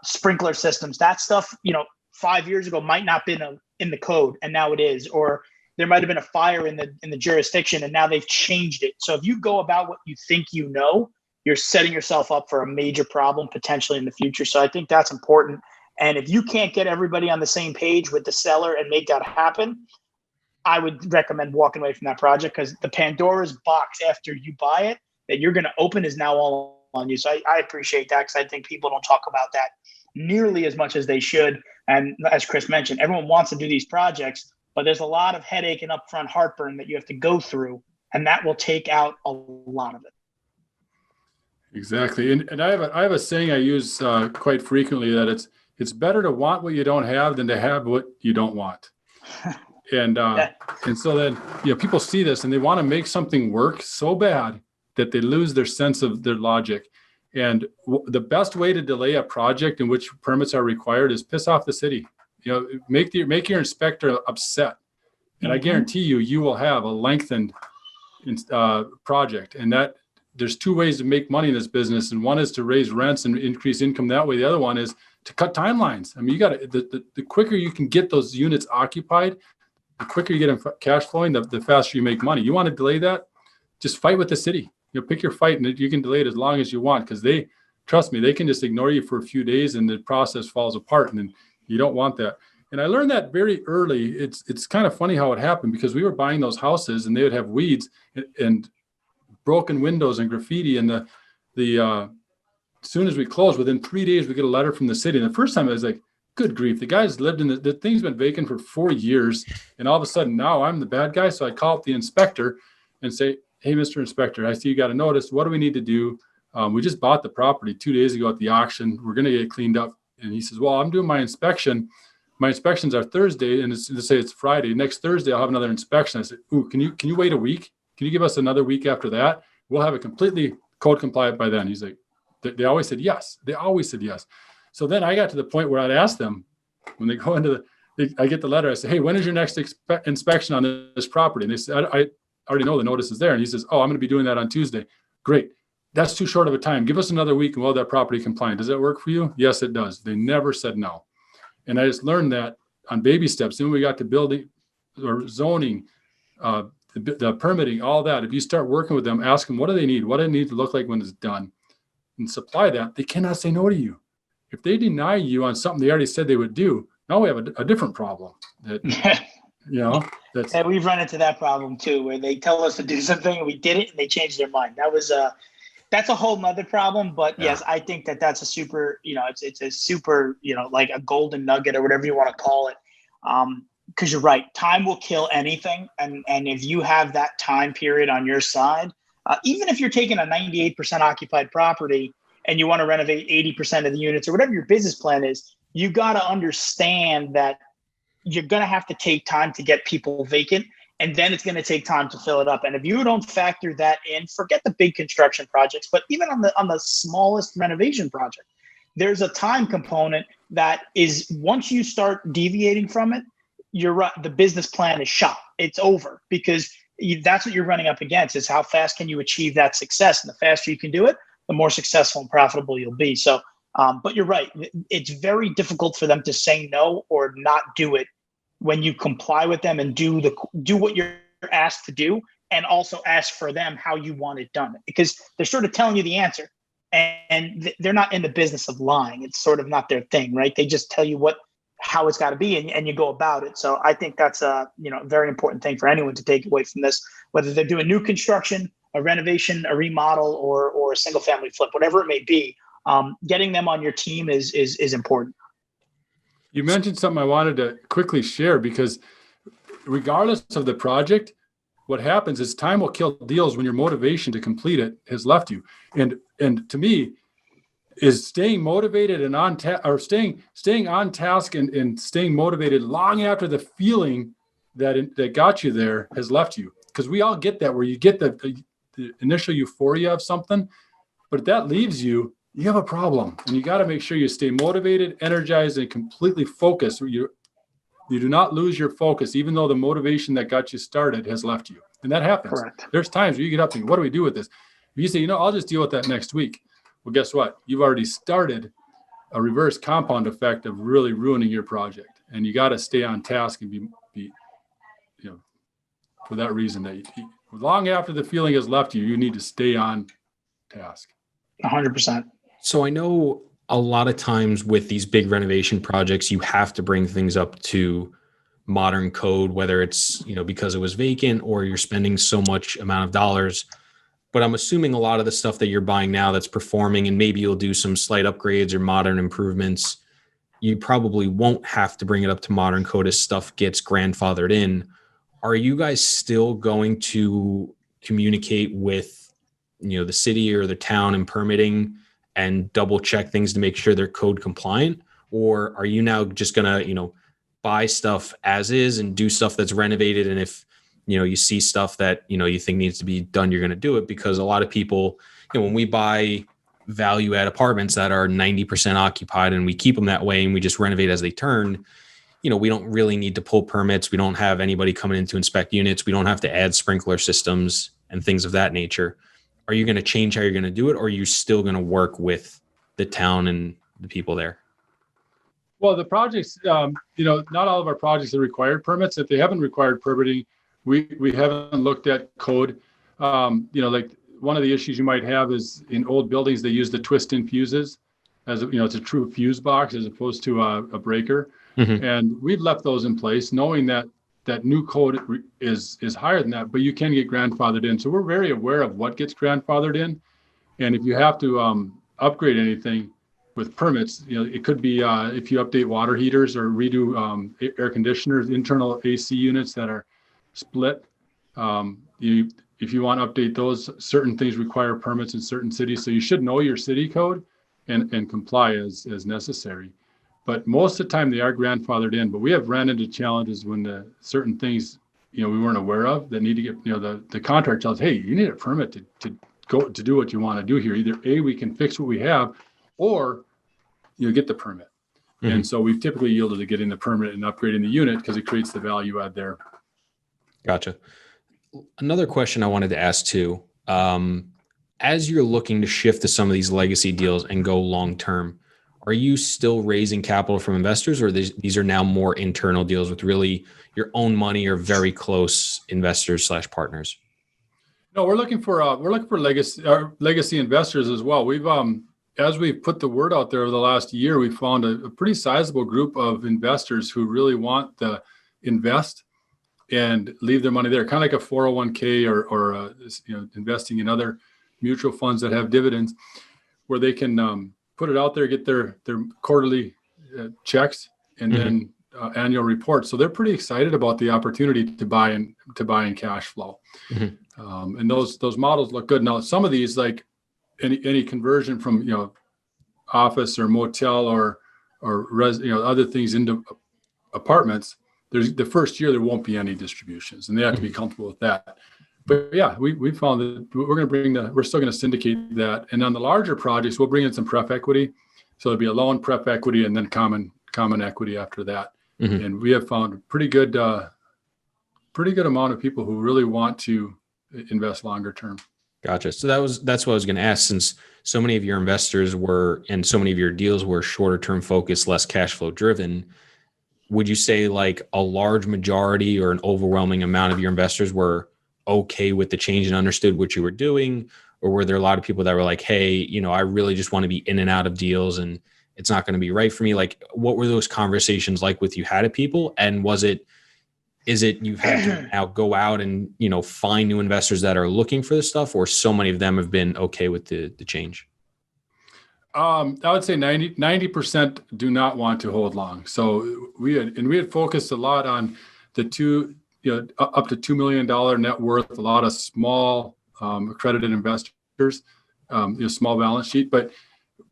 sprinkler systems, that stuff, you know, 5 years ago might not have been in the code, and now it is. Or there might have been a fire in the jurisdiction, and now they've changed it. So if you go about what you think you know, you're setting yourself up for a major problem potentially in the future. So I think that's important. And if you can't get everybody on the same page with the seller and make that happen, I would recommend walking away from that project, because the Pandora's box after you buy it that you're going to open is now all on you. So I appreciate that, because I think people don't talk about that nearly as much as they should. And as Chris mentioned, everyone wants to do these projects, but there's a lot of headache and upfront heartburn that you have to go through, and that will take out a lot of it. Exactly. And I have a saying I use quite frequently, that it's better to want what you don't have than to have what you don't want. And so then, you know, people see this and they want to make something work so bad that they lose their sense of their logic. And the best way to delay a project in which permits are required is piss off the city. You know, make your inspector upset. And I guarantee you will have a lengthened project. And that there's two ways to make money in this business. And one is to raise rents and increase income that way. The other one is to cut timelines. I mean, you got to, the quicker you can get those units occupied, the quicker you get in cash flowing, the faster you make money. You want to delay that? Just fight with the city. Pick your fight, and you can delay it as long as you want, because trust me, they can just ignore you for a few days and the process falls apart, and then you don't want that. And I learned that very early. It's kind of funny how it happened, because we were buying those houses and they would have weeds and broken windows and graffiti. And as soon as we closed, within 3 days, we get a letter from the city. And the first time I was like, good grief, the guy's lived in the thing's been vacant for 4 years. And all of a sudden now I'm the bad guy. So I call up the inspector and say, hey, Mr. Inspector, I see you got a notice. What do we need to do? We just bought the property 2 days ago at the auction. We're going to get it cleaned up. And he says, well, I'm doing my inspection. My inspections are Thursday, and let's say it's Friday. Next Thursday, I'll have another inspection. I said, ooh, can you wait a week? Can you give us another week after that? We'll have it completely code compliant by then. He's like, they always said yes. They always said yes. So then I got to the point where I'd ask them, when they go into I get the letter. I say, hey, when is your next inspection on this property? And they said, I already know the notice is there. And he says, oh, I'm going to be doing that on Tuesday. Great. That's too short of a time. Give us another week and we'll have that property compliant. Does that work for you? Yes, it does. They never said no. And I just learned that on baby steps. Then we got to building or zoning, the permitting, all that. If you start working with them, ask them, what do they need? What do they need to look like when it's done? And supply that. They cannot say no to you. If they deny you on something they already said they would do, now we have a different problem. And we've run into that problem too, where they tell us to do something and we did it and they changed their mind. That's a whole nother problem. But yes, I think that's a super, it's a super, like a golden nugget or whatever you want to call it. Because you're right, time will kill anything. And if you have that time period on your side, even if you're taking a 98% occupied property and you want to renovate 80% of the units or whatever your business plan is, you got to understand that you're going to have to take time to get people vacant. And then it's going to take time to fill it up. And if you don't factor that in, forget the big construction projects, but even on the smallest renovation project, there's a time component that is, once you start deviating from it, you're right, the business plan is shot. It's over, because that's what you're running up against, is how fast can you achieve that success? And the faster you can do it, the more successful and profitable you'll be. So, but you're right. It's very difficult for them to say no or not do it when you comply with them and do what you're asked to do, and also ask for them how you want it done, because they're sort of telling you the answer, and they're not in the business of lying. It's sort of not their thing, right? They just tell you how it's got to be, and you go about it. So I think that's a very important thing for anyone to take away from this, whether they're doing new construction, a renovation, a remodel, or a single family flip, whatever it may be. Getting them on your team is important. You mentioned something I wanted to quickly share, because regardless of the project, what happens is time will kill deals when your motivation to complete it has left you. And to me, is staying motivated and on task, or staying on task and staying motivated long after the feeling that got you there has left you. Because we all get that, where you get the initial euphoria of something, but that leaves you have a problem, and you got to make sure you stay motivated, energized, and completely focused. You do not lose your focus, even though the motivation that got you started has left you. And that happens. Correct. There's times where you get up and what do we do with this? If you say, I'll just deal with that next week. Well, guess what? You've already started a reverse compound effect of really ruining your project. And you got to stay on task and be for that reason, that long after the feeling has left you, you need to stay on task. 100%. So I know a lot of times with these big renovation projects, you have to bring things up to modern code, whether it's, because it was vacant or you're spending so much amount of dollars. But I'm assuming a lot of the stuff that you're buying now that's performing, and maybe you'll do some slight upgrades or modern improvements, you probably won't have to bring it up to modern code as stuff gets grandfathered in. Are you guys still going to communicate with, the city or the town and permitting and double check things to make sure they're code compliant? Or are you now just going to, buy stuff as is and do stuff that's renovated? And if, you see stuff that, you think needs to be done, you're going to do it? Because a lot of people, when we buy value add apartments that are 90% occupied and we keep them that way and we just renovate as they turn, we don't really need to pull permits. We don't have anybody coming in to inspect units. We don't have to add sprinkler systems and things of that nature. Are you going to change how you're going to do it, or are you still going to work with the town and the people there? Well, the projects, not all of our projects have required permits. If they haven't required permitting, we haven't looked at code. Like one of the issues you might have is in old buildings, they use the twist-in fuses as it's a true fuse box as opposed to a breaker. Mm-hmm. And we've left those in place, knowing that new code is higher than that, but you can get grandfathered in. So we're very aware of what gets grandfathered in. And if you have to upgrade anything with permits, it could be if you update water heaters or redo air conditioners, internal AC units that are split. If you want to update those, certain things require permits in certain cities. So you should know your city code and comply as necessary. But most of the time they are grandfathered in. But we have ran into challenges when the certain things we weren't aware of that need to get the contractor tells, hey, you need a permit to go to do what you want to do here. Either A, we can fix what we have, or you get the permit. Mm-hmm. And so we've typically yielded to getting the permit and upgrading the unit because it creates the value add there. Gotcha. Another question I wanted to ask too, as you're looking to shift to some of these legacy deals and go long-term, are you still raising capital from investors, or these are now more internal deals with really your own money or very close investors / partners? No, we're looking for legacy investors as well. We've as we've put the word out there over the last year, we found a pretty sizable group of investors who really want to invest and leave their money there, kind of like a 401k or investing in other mutual funds that have dividends, where they can put it out there, get their quarterly checks, and then annual reports. So they're pretty excited about the opportunity to buy in cash flow. Mm-hmm. And those models look good. Now, some of these, like any conversion from office or motel or other things into apartments, there's the first year there won't be any distributions, and they have to be comfortable with that. But yeah, we found that we're still going to syndicate that, and on the larger projects we'll bring in some pref equity. So there'll be a loan, pref equity, and then common equity after that. Mm-hmm. And we have found a pretty good amount of people who really want to invest longer term. Gotcha. So that's what I was going to ask, since so many of your investors and so many of your deals were shorter term focused, less cash flow driven. Would you say like a large majority or an overwhelming amount of your investors were okay with the change and understood what you were doing? Or were there a lot of people that were like, hey, I really just want to be in and out of deals and it's not going to be right for me? Like, what were those conversations like with you had at people? And is it you've had to now go out and, find new investors that are looking for this stuff, or so many of them have been okay with the change? I would say 90% do not want to hold long. So we had focused a lot on the up to $2 million net worth, a lot of small accredited investors, small balance sheet. But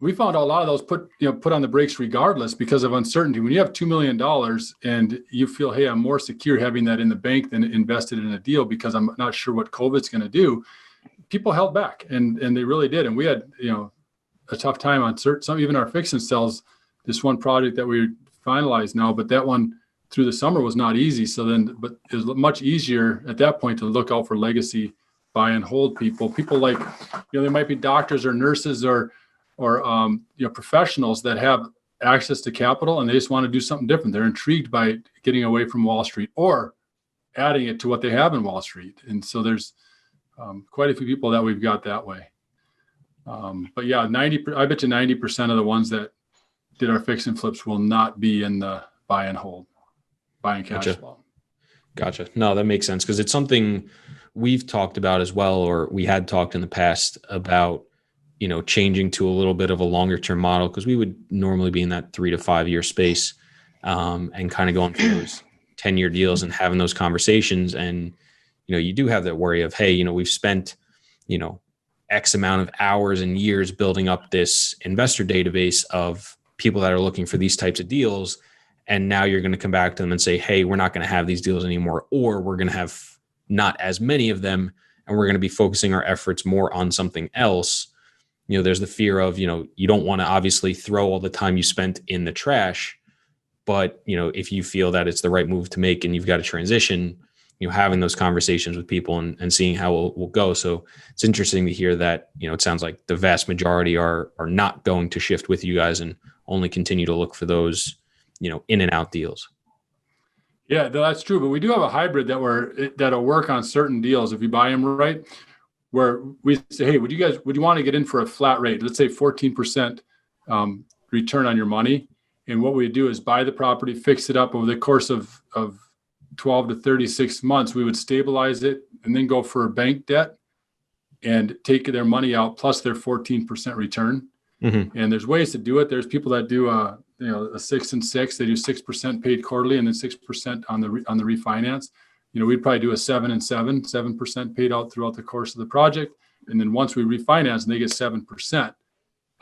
we found a lot of those put on the brakes regardless because of uncertainty. When you have $2 million and you feel, hey, I'm more secure having that in the bank than invested in a deal because I'm not sure what COVID's going to do, people held back, and they really did. And we had a tough time on some, even our fix and sells. This one project that we finalized now, but that one through the summer was not easy. But it was much easier at that point to look out for legacy buy and hold people. People like, there might be doctors or nurses or professionals that have access to capital and they just want to do something different. They're intrigued by getting away from Wall Street or adding it to what they have in Wall Street. And so there's quite a few people that we've got that way. But yeah, I bet you 90% of the ones that did our fix and flips will not be in the buy and hold, buying cash flow. Gotcha. No, that makes sense, because it's something we've talked about as well, or we had talked in the past about, changing to a little bit of a longer term model, because we would normally be in that 3 to 5 year space, and kind of going through those 10-year deals and having those conversations. And, you do have that worry of, hey, we've spent, X amount of hours and years building up this investor database of people that are looking for these types of deals. And now you're going to come back to them and say, hey, we're not going to have these deals anymore, or we're going to have not as many of them, and we're going to be focusing our efforts more on something else. There's the fear of, you don't want to obviously throw all the time you spent in the trash, but, if you feel that it's the right move to make and you've got to transition, having those conversations with people and seeing how it will go. So it's interesting to hear that, it sounds like the vast majority are not going to shift with you guys and only continue to look for those, in and out deals. Yeah, that's true. But we do have a hybrid that'll work on certain deals if you buy them right, where we say, hey, would you want to get in for a flat rate? Let's say 14% return on your money. And what we do is buy the property, fix it up over the course of 12 to 36 months. We would stabilize it and then go for a bank debt and take their money out plus their 14% return. Mm-hmm. And there's ways to do it. There's people that do a 6 and 6. They do 6% paid quarterly and then 6% on the refinance. We'd probably do a 7 and 7% paid out throughout the course of the project. And then once we refinance, and they get 7%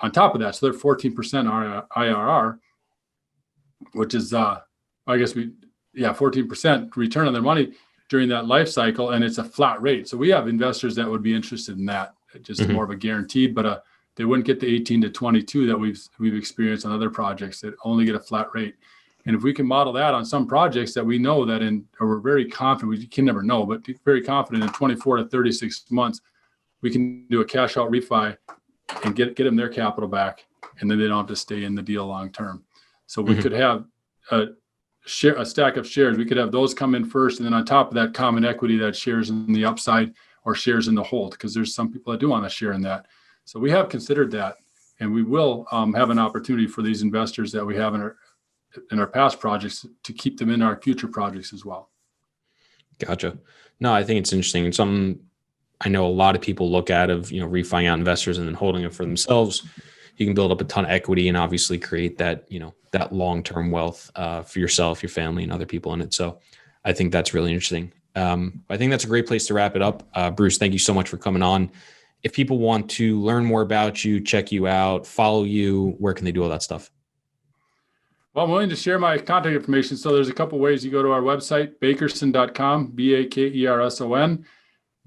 on top of that. So they're 14% IRR, which is, 14% return on their money during that life cycle. And it's a flat rate. So we have investors that would be interested in that, just Mm-hmm. more of a guaranteed, but they wouldn't get the 18 to 22 that we've experienced on other projects that only get a flat rate. And if we can model that on some projects that we know that we're very confident, we can never know, but very confident in 24 to 36 months, we can do a cash out refi and get them their capital back. And then they don't have to stay in the deal long term. So we could have a stack of shares. We could have those come in first. And then on top of that, common equity that shares in the upside or shares in the hold, because there's some people that do want to share in that. So we have considered that, and we will have an opportunity for these investors that we have in our past projects to keep them in our future projects as well. Gotcha. No, I think it's interesting. It's something I know a lot of people look at of, refining out investors and then holding it for themselves. You can build up a ton of equity and obviously create that, that long-term wealth for yourself, your family, and other people in it. So I think that's really interesting. I think that's a great place to wrap it up. Bruce, thank you so much for coming on. If people want to learn more about you, check you out, follow you, where can they do all that stuff? Well, I'm willing to share my contact information. So there's a couple ways. You go to our website, bakerson.com, Bakerson.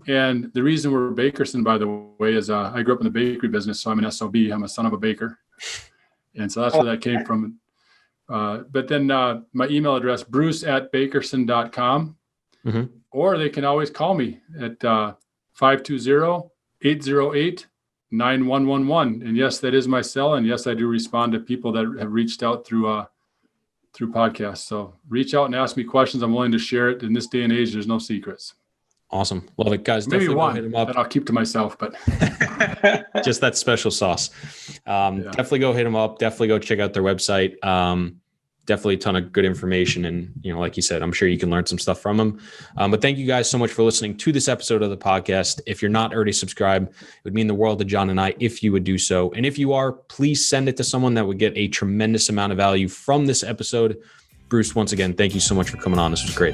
And the reason we're Bakerson, by the way, is I grew up in the bakery business. So I'm an SOB. I'm a son of a baker. And so that's where that came from. But then my email address, bruce@bakerson.com. Mm-hmm. Or they can always call me at 520-808-9111. And yes, that is my cell. And yes, I do respond to people that have reached out through podcasts. So reach out and ask me questions. I'm willing to share it. In this day and age, there's no secrets. Awesome. Love it, guys. Maybe Definitely one go hit them up. that I'll keep to myself, but just that special sauce. Definitely go hit them up. Definitely go check out their website. Definitely a ton of good information. And, like you said, I'm sure you can learn some stuff from them. But thank you guys so much for listening to this episode of the podcast. If you're not already subscribed, it would mean the world to John and I if you would do so. And if you are, please send it to someone that would get a tremendous amount of value from this episode. Bruce, once again, thank you so much for coming on. This was great.